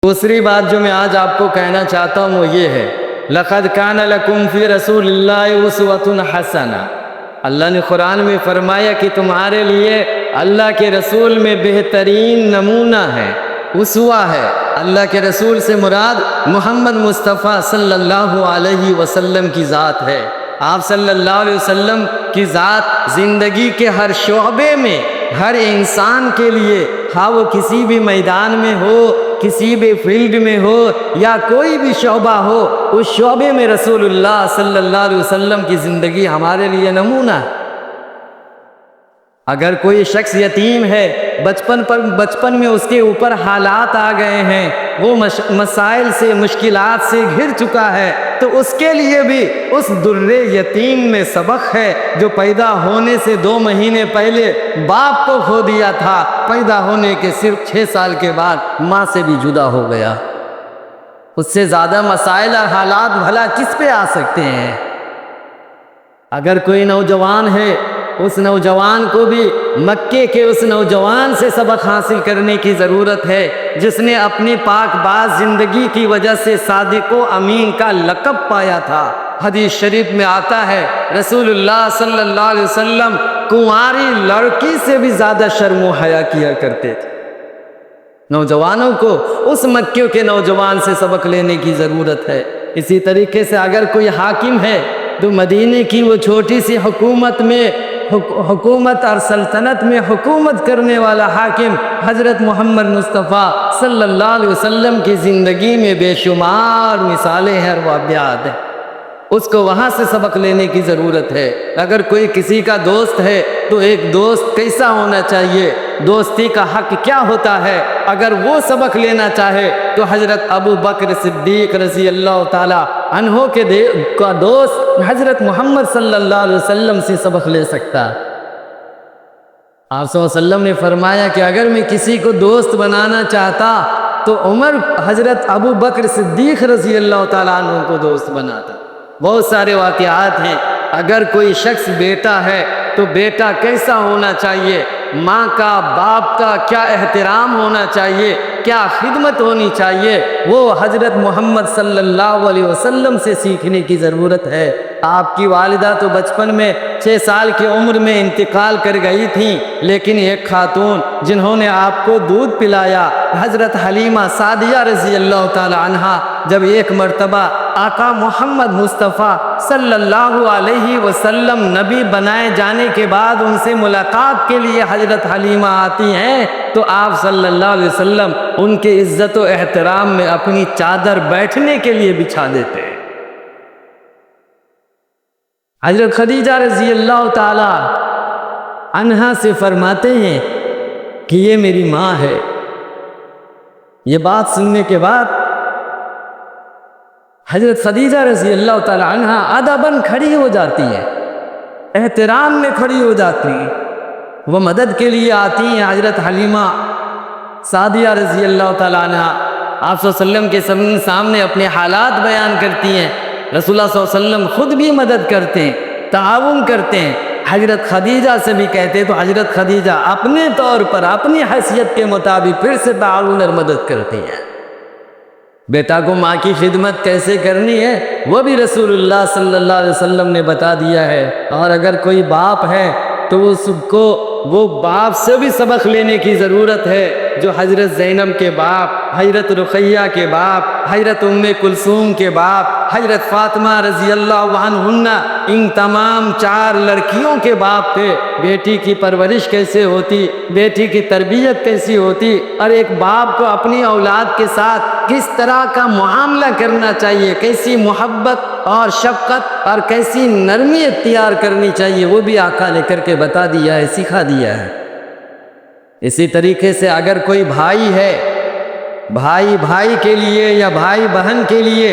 دوسری بات جو میں آج آپ کو کہنا چاہتا ہوں وہ یہ ہے، لَقَدْ كَانَ لَكُمْ فِي رَسُولِ اللَّهِ أُسْوَةٌ حَسَنَةٌ۔ اللہ نے قرآن میں فرمایا کہ تمہارے لیے اللہ کے رسول میں بہترین نمونہ ہے، اسوہ ہے۔ اللہ کے رسول سے مراد محمد مصطفیٰ صلی اللہ علیہ وسلم کی ذات ہے۔ آپ صلی اللہ علیہ وسلم کی ذات زندگی کے ہر شعبے میں ہر انسان کے لیے، ہاں وہ کسی بھی میدان میں ہو، کسی بھی فیلڈ میں ہو یا کوئی بھی شعبہ ہو، اس شعبے میں رسول اللہ صلی اللہ علیہ وسلم کی زندگی ہمارے لیے نمونہ ہے۔ اگر کوئی شخص یتیم ہے، بچپن میں اس کے اوپر حالات آ گئے ہیں، وہ مسائل سے مشکلات سے گھر چکا ہے، تو اس کے لیے بھی اس در یتیم میں سبق ہے، جو پیدا ہونے سے 2 مہینے پہلے باپ کو کھو دیا تھا، پیدا ہونے کے صرف 6 سال کے بعد ماں سے بھی جدا ہو گیا۔ اس سے زیادہ مسائل اور حالات بھلا کس پہ آ سکتے ہیں؟ اگر کوئی نوجوان ہے، اس نوجوان کو بھی مکے کے اس نوجوان سے سبق حاصل کرنے کی ضرورت ہے، جس نے اپنی پاک باز زندگی کی وجہ سے صادق و امین کا لقب پایا تھا۔ حدیث شریف میں آتا ہے، رسول اللہ صلی اللہ علیہ وسلم کنواری لڑکی سے بھی زیادہ شرم و حیا کیا کرتے تھے۔ نوجوانوں کو اس مکے کے نوجوان سے سبق لینے کی ضرورت ہے۔ اسی طریقے سے اگر کوئی حاکم ہے تو مدینے کی وہ چھوٹی سی حکومت اور سلطنت میں حکومت کرنے والا حاکم حضرت محمد مصطفیٰ صلی اللہ علیہ وسلم کی زندگی میں بے شمار مثالیں ہیں اور واقعات ہیں، اس کو وہاں سے سبق لینے کی ضرورت ہے۔ اگر کوئی کسی کا دوست ہے تو ایک دوست کیسا ہونا چاہیے، دوستی کا حق کیا ہوتا ہے، اگر وہ سبق لینا چاہے تو حضرت ابو بکر صدیق رضی اللہ تعالی عنہ کا دوست حضرت محمد صلی اللہ علیہ وسلم سے سبق لے سکتا۔ آپ صلی اللہ علیہ وسلم نے فرمایا کہ اگر میں کسی کو دوست بنانا چاہتا تو حضرت ابو بکر صدیق رضی اللہ تعالیٰ عنہ کو دوست بناتا۔ بہت سارے واقعات ہیں۔ اگر کوئی شخص بیٹا ہے تو بیٹا کیسا ہونا چاہیے، ماں کا باپ کا کیا احترام ہونا چاہیے، کیا خدمت ہونی چاہیے، وہ حضرت محمد صلی اللہ علیہ وسلم سے سیکھنے کی ضرورت ہے۔ آپ کی والدہ تو بچپن میں 6 سال کی عمر میں انتقال کر گئی تھیں، لیکن ایک خاتون جنہوں نے آپ کو دودھ پلایا، حضرت حلیمہ سعدیہ رضی اللہ تعالی عنہا، جب ایک مرتبہ آقا محمد مصطفیٰ صلی اللہ علیہ وسلم نبی بنائے جانے کے بعد ان سے ملاقات کے لیے حضرت حلیمہ آتی ہیں تو آپ صلی اللہ علیہ وسلم ان کے عزت و احترام میں اپنی چادر بیٹھنے کے لیے بچھا دیتے ہیں۔ حضرت خدیجہ رضی اللہ تعالی عنہا سے فرماتے ہیں کہ یہ میری ماں ہے۔ یہ بات سننے کے بعد حضرت خدیجہ رضی اللہ تعالی عنہا ادباً کھڑی ہو جاتی ہیں، احترام میں کھڑی ہو جاتی ہیں، وہ مدد کے لیے آتی ہیں۔ حضرت حلیمہ سعدیہ رضی اللہ تعالی عنہا آپ صلی اللہ علیہ وسلم کے سامنے اپنے حالات بیان کرتی ہیں، رسول اللہ صلی اللہ علیہ وسلم خود بھی مدد کرتے ہیں، تعاون کرتے ہیں۔ حضرت خدیجہ سے بھی کہتے تو حضرت خدیجہ اپنے طور پر اپنی حیثیت کے مطابق پھر سے تعاون اور مدد کرتی ہیں۔ بیٹا کو ماں کی خدمت کیسے کرنی ہے وہ بھی رسول اللہ صلی اللہ علیہ وسلم نے بتا دیا ہے۔ اور اگر کوئی باپ ہے تو وہ باپ سے بھی سبق لینے کی ضرورت ہے، جو حضرت زینب کے باپ، حضرت رقیہ کے باپ، حضرت ام کلثوم کے باپ، حضرت فاطمہ رضی اللہ عنہن، ان تمام 4 لڑکیوں کے باپ تھے۔ بیٹی کی پرورش کیسے ہوتی، بیٹی کی تربیت کیسی ہوتی، اور ایک باپ کو اپنی اولاد کے ساتھ کس طرح کا معاملہ کرنا چاہیے، کیسی محبت اور شفقت اور کیسی نرمی اختیار کرنی چاہیے، وہ بھی آقا نے کر کے بتا دیا ہے، سکھا دیا ہے۔ اسی طریقے سے اگر کوئی بھائی ہے، بھائی کے لیے یا بھائی بہن کے لیے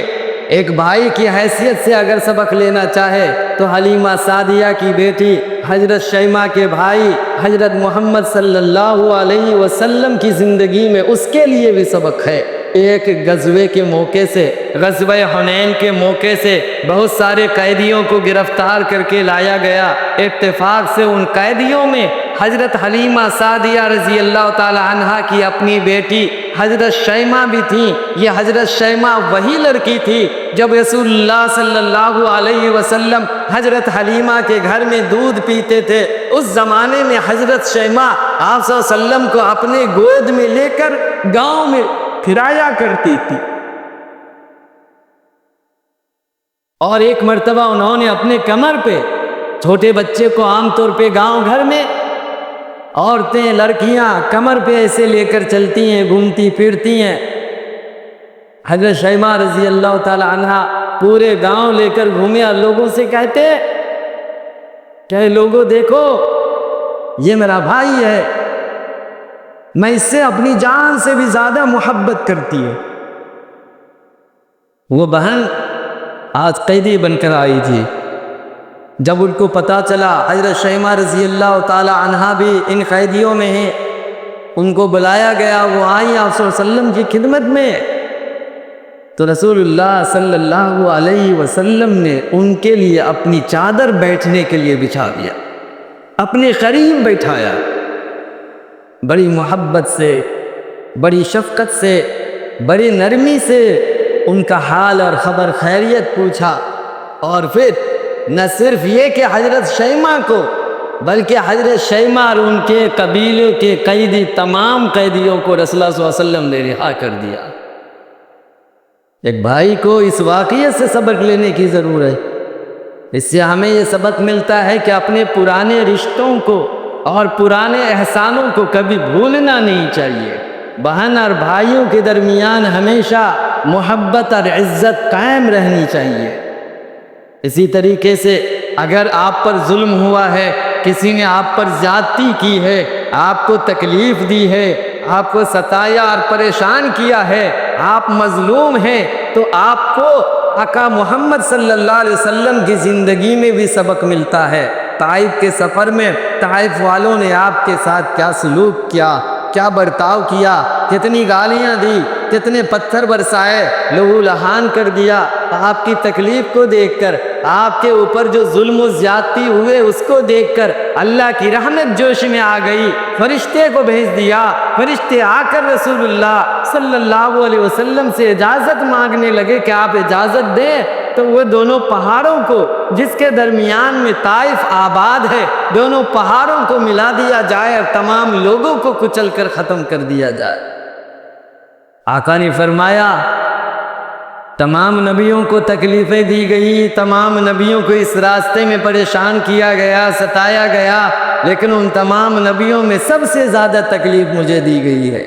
ایک بھائی کی حیثیت سے اگر سبق لینا چاہے تو حلیمہ سعدیہ کی بیٹی حضرت شیمہ کے بھائی حضرت محمد صلی اللہ علیہ وسلم کی زندگی میں اس کے لیے بھی سبق ہے۔ ایک غزوے کے موقع سے، غزوہ حنین کے موقع سے بہت سارے قیدیوں کو گرفتار کر کے لایا گیا۔ اتفاق سے ان قیدیوں میں حضرت حلیمہ سعدیہ رضی اللہ تعالی عنہا کی اپنی بیٹی حضرت شیمہ بھی تھیں۔ یہ حضرت شیمہ وہی لڑکی تھی جب رسول اللہ صلی اللہ علیہ وسلم حضرت حلیمہ کے گھر میں دودھ پیتے تھے، اس زمانے میں حضرت شیمہ آپ صلی اللہ علیہ وسلم کو اپنے گود میں لے کر گاؤں میں پھرایا کرتی تھی۔ اور ایک مرتبہ انہوں نے اپنے کمر پہ چھوٹے بچے کو، عام طور پہ گاؤں گھر میں عورتیں لڑکیاں کمر پہ ایسے لے کر چلتی ہیں، گھومتی پھرتی ہیں، حضرت شیمہ رضی اللہ تعالی عنہا پورے گاؤں لے کر گھومے اور لوگوں سے کہتے کہ لوگوں دیکھو یہ میرا بھائی ہے، میں اس سے اپنی جان سے بھی زیادہ محبت کرتی ہوں۔ وہ بہن آج قیدی بن کر آئی تھی، جب ان کو پتہ چلا حضرت شیمہ رضی اللہ تعالی عنہا بھی ان قیدیوں میں ہیں، ان کو بلایا گیا، وہ آئی آپ صلی اللہ علیہ وسلم کی خدمت میں، تو رسول اللہ صلی اللہ علیہ وسلم نے ان کے لیے اپنی چادر بیٹھنے کے لیے بچھا دیا، اپنے قریب بیٹھایا، بڑی محبت سے، بڑی شفقت سے، بڑی نرمی سے ان کا حال اور خبر خیریت پوچھا، اور پھر نہ صرف یہ کہ حضرت شیمہ کو بلکہ حضرت شیمہ اور ان کے قبیلے کے قیدی تمام قیدیوں کو رسول اللہ صلی اللہ علیہ وسلم نے رہا کر دیا۔ ایک بھائی کو اس واقعے سے سبق لینے کی ضرورت ہے۔ اس سے ہمیں یہ سبق ملتا ہے کہ اپنے پرانے رشتوں کو اور پرانے احسانوں کو کبھی بھولنا نہیں چاہیے۔ بہن اور بھائیوں کے درمیان ہمیشہ محبت اور عزت قائم رہنی چاہیے۔ اسی طریقے سے اگر آپ پر ظلم ہوا ہے، کسی نے آپ پر زیادتی کی ہے، آپ کو تکلیف دی ہے، آپ کو ستایا اور پریشان کیا ہے، آپ مظلوم ہیں، تو آپ کو آقا محمد صلی اللہ علیہ وسلم کی زندگی میں بھی سبق ملتا ہے۔ طائف کے سفر میں طائف والوں نے آپ کے ساتھ کیا سلوک کیا، کیا برتاؤ کیا، کتنی گالیاں دی، کتنے پتھر برسائے، لہو لہان کر دیا۔ آپ کی تکلیف کو دیکھ کر، آپ کے اوپر جو ظلم و زیادتی ہوئے اس کو دیکھ کر اللہ کی رحمت جوش میں آ گئی، فرشتے کو بھیج دیا، فرشتے آ کر رسول اللہ صلی اللہ علیہ وسلم سے اجازت مانگنے لگے کہ آپ اجازت دیں تو وہ دونوں پہاڑوں کو جس کے درمیان میں طائف آباد ہے، دونوں پہاڑوں کو ملا دیا جائے اور تمام لوگوں کو کچل کر ختم کر دیا جائے۔ آقا نے فرمایا تمام نبیوں کو تکلیفیں دی گئی، تمام نبیوں کو اس راستے میں پریشان کیا گیا، ستایا گیا، لیکن ان تمام نبیوں میں سب سے زیادہ تکلیف مجھے دی گئی ہے،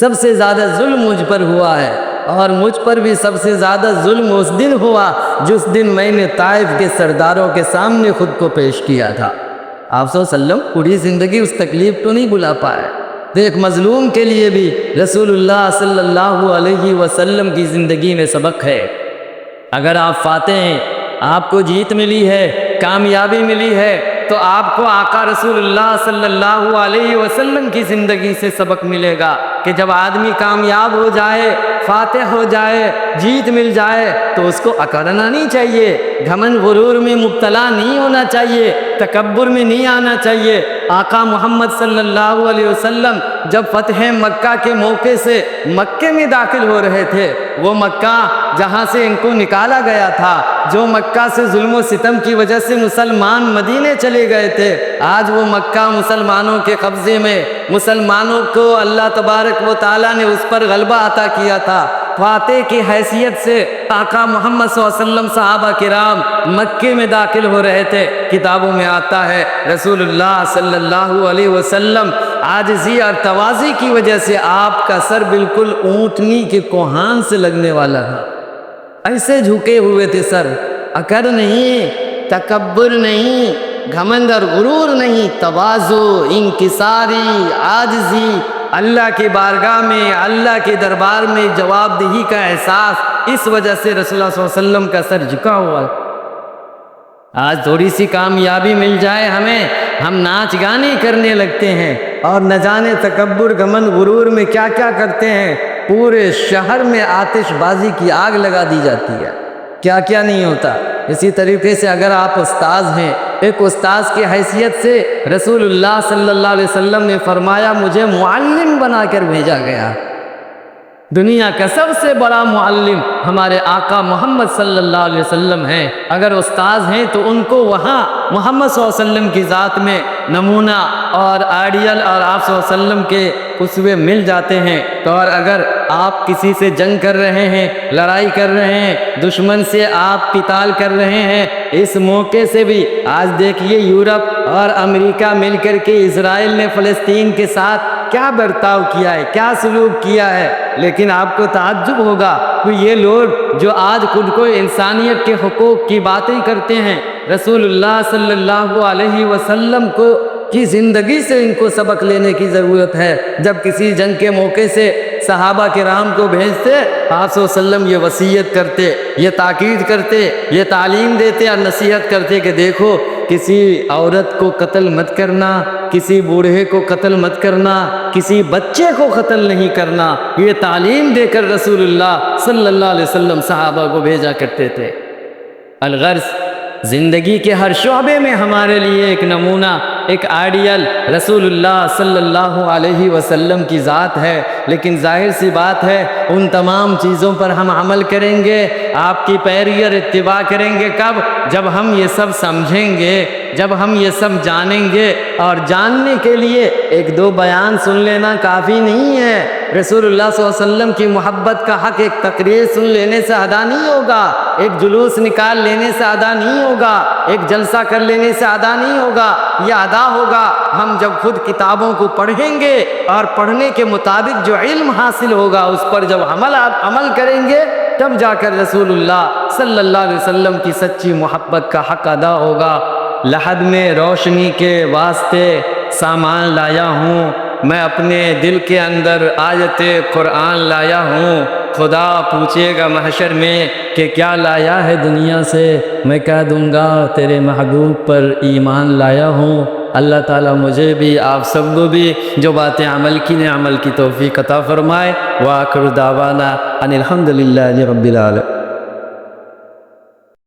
سب سے زیادہ ظلم مجھ پر ہوا ہے، اور مجھ پر بھی سب سے زیادہ ظلم اس دن ہوا جس دن میں نے طائف کے سرداروں کے سامنے خود کو پیش کیا تھا۔ آپ صلی اللہ علیہ وسلم پوری زندگی اس تکلیف کو نہیں بھلا پائے۔ تو ایک مظلوم کے لیے بھی رسول اللہ صلی اللہ علیہ وسلم کی زندگی میں سبق ہے۔ اگر آپ فاتح ہیں، آپ کو جیت ملی ہے، کامیابی ملی ہے، تو آپ کو آقا رسول اللہ صلی اللہ علیہ وسلم کی زندگی سے سبق ملے گا کہ جب آدمی کامیاب ہو جائے، فاتح ہو جائے، جیت مل جائے تو اس کو اکڑنا نہیں چاہیے، گھمنڈ غرور میں مبتلا نہیں ہونا چاہیے، تکبر میں نہیں آنا چاہیے۔ آقا محمد صلی اللہ علیہ وسلم جب فتح مکہ کے موقع سے مکے میں داخل ہو رہے تھے، وہ مکہ جہاں سے ان کو نکالا گیا تھا، جو مکہ سے ظلم و ستم کی وجہ سے مسلمان مدینے چلے گئے تھے، آج وہ مکہ مسلمانوں کے قبضے میں، مسلمانوں کو اللہ تبارک و تعالیٰ نے اس پر غلبہ عطا کیا تھا۔ فاتح کی حیثیت سے آقا محمد صلی اللہ علیہ وسلم صحابہ کرام مکے میں داخل ہو رہے تھے۔ کتابوں میں آتا ہے رسول اللہ صلی اللہ علیہ وسلم عاجزی اور تواضع کی وجہ سے آپ کا سر بالکل اونٹنی کے کوہان سے لگنے والا تھا، ایسے جھکے ہوئے تھے سر، اکڑ نہیں، تکبر نہیں، گھمنڈ اور غرور نہیں، تواضع، انکساری، عاجزی، اللہ کی بارگاہ میں، اللہ کے دربار میں جواب دہی کا احساس، اس وجہ سے رسول اللہ صلی اللہ علیہ وسلم کا سر جھکا ہوا ہے۔ آج تھوڑی سی کامیابی مل جائے ہمیں، ہم ناچ گانے کرنے لگتے ہیں اور نہ جانے تکبر گھمنڈ غرور میں کیا کیا کرتے ہیں، پورے شہر میں آتش بازی کی آگ لگا دی جاتی ہے، کیا کیا نہیں ہوتا۔ اسی طریقے سے اگر آپ استاذ ہیں، ایک استاذ کی حیثیت سے رسول اللہ صلی اللہ علیہ وسلم نے فرمایا مجھے معلم بنا کر بھیجا گیا۔ دنیا کا سب سے بڑا معلم ہمارے آقا محمد صلی اللہ علیہ وسلم ہیں۔ اگر استاذ ہیں تو ان کو وہاں محمد صلی اللہ علیہ وسلم کی ذات میں نمونہ اور آئیڈیل اور آپ صلی اللہ علیہ وسلم کے اسوے مل جاتے ہیں۔ تو اور اگر آپ کسی سے جنگ کر رہے ہیں، لڑائی کر رہے ہیں، دشمن سے آپ قتال کر رہے ہیں، اس موقع سے بھی آج دیکھیے یورپ اور امریکہ مل کر کے اسرائیل نے فلسطین کے ساتھ کیا برتاؤ کیا ہے، کیا سلوک کیا ہے، لیکن آپ کو تعجب ہوگا کہ یہ لوگ جو آج خود کو انسانیت کے حقوق کی باتیں کرتے ہیں، رسول اللہ صلی اللہ علیہ وسلم کی زندگی سے ان کو سبق لینے کی ضرورت ہے۔ جب کسی جنگ کے موقع سے صحابہ کرام کو بھیجتے، آپ صلی اللہ علیہ وسلم یہ وصیت کرتے، یہ تاکید کرتے، یہ تعلیم دیتے اور نصیحت کرتے کہ دیکھو کسی عورت کو قتل مت کرنا، کسی بوڑھے کو قتل مت کرنا، کسی بچے کو قتل نہیں کرنا۔ یہ تعلیم دے کر رسول اللہ صلی اللہ علیہ وسلم صحابہ کو بھیجا کرتے تھے۔ الغرض زندگی کے ہر شعبے میں ہمارے لیے ایک نمونہ، ایک آئیڈیل رسول اللہ صلی اللہ علیہ وسلم کی ذات ہے، لیکن ظاہر سی بات ہے ان تمام چیزوں پر ہم عمل کریں گے، آپ کی پیروی اور اتباع کریں گے کب؟ جب ہم یہ سب سمجھیں گے، جب ہم یہ سب جانیں گے۔ اور جاننے کے لیے ایک دو بیان سن لینا کافی نہیں ہے۔ رسول اللہ صلی اللہ علیہ وسلم کی محبت کا حق ایک تقریر سن لینے سے ادا نہیں ہوگا، ایک جلوس نکال لینے سے ادا نہیں ہوگا، ایک جلسہ کر لینے سے ادا نہیں ہوگا۔ یہ ادا ہوگا ہم جب خود کتابوں کو پڑھیں گے اور پڑھنے کے مطابق جو علم حاصل ہوگا اس پر جب عمل کریں گے، تب جا کر رسول اللہ صلی اللہ علیہ وسلم کی سچی محبت کا حق ادا ہوگا۔ لحد میں روشنی کے واسطے سامان لایا ہوں، میں اپنے دل کے اندر آیت قرآن لایا ہوں۔ خدا پوچھے گا محشر میں کہ کیا لایا ہے دنیا سے، میں کہہ دوں گا تیرے محبوب پر ایمان لایا ہوں۔ اللہ تعالیٰ مجھے بھی آپ سب کو بھی جو باتیں عمل کی نے عمل کی توفیق عطا فرمائے۔ وآخر دعوانا ان الحمدللہ رب العالمین۔